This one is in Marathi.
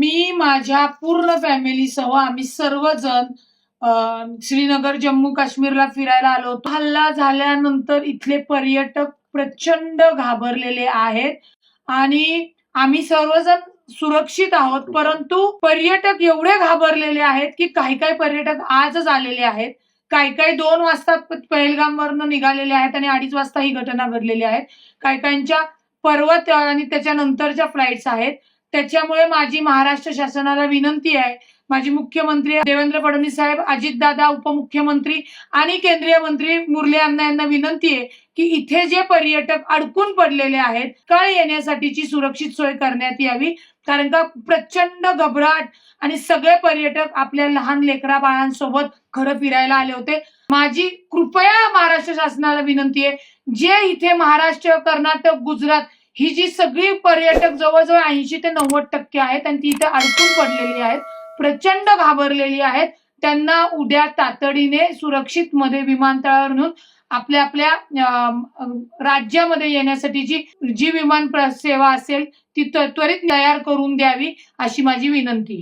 मी माझ्या पूर्ण फॅमिलीसह आम्ही सर्वजण श्रीनगर जम्मू काश्मीरला फिरायला आलो होतो। हल्ला झाल्यानंतर इथले पर्यटक प्रचंड घाबरलेले आहेत आणि आम्ही सर्वजण सुरक्षित आहोत, परंतु पर्यटक एवढे घाबरलेले आहेत की काही काही पर्यटक आजच आलेले आहेत, काही 2 वाजता पहलगामवरनं निघालेले आहेत आणि 2:30 वाजता ही घटना घडलेली आहे। काहींच्या पर्वत आणि त्याच्यानंतरच्या फ्लाइट्स आहेत। त्याच्यामुळे माझी महाराष्ट्र शासनाला विनंती आहे, माझे मुख्यमंत्री देवेंद्र फडणवीस साहेब, अजितदादा उपमुख्यमंत्री आणि केंद्रीय मंत्री मुरली अण्णा यांना विनंती आहे की इथे जे पर्यटक अडकून पडलेले आहेत काळ येण्यासाठीची सुरक्षित सोय करण्यात यावी, कारण का प्रचंड घबराट आणि सगळे पर्यटक आपल्या लहान लेकरा बाळांसोबत खरं फिरायला आले होते। माझी कृपया महाराष्ट्र शासनाला विनंती आहे, जे इथे महाराष्ट्र, कर्नाटक, गुजरात ही जी सगळी पर्यटक जवळजवळ 80 ते 90% आहेत आणि ती इथे अडकून पडलेली आहेत, प्रचंड घाबरलेली आहेत, त्यांना उद्या तातडीने सुरक्षित मध्ये विमानतळावर नेऊन आपल्या आपल्या राज्यामध्ये येण्यासाठी जी विमान सेवा असेल ती त्वरित तयार करून द्यावी, अशी माझी विनंती आहे।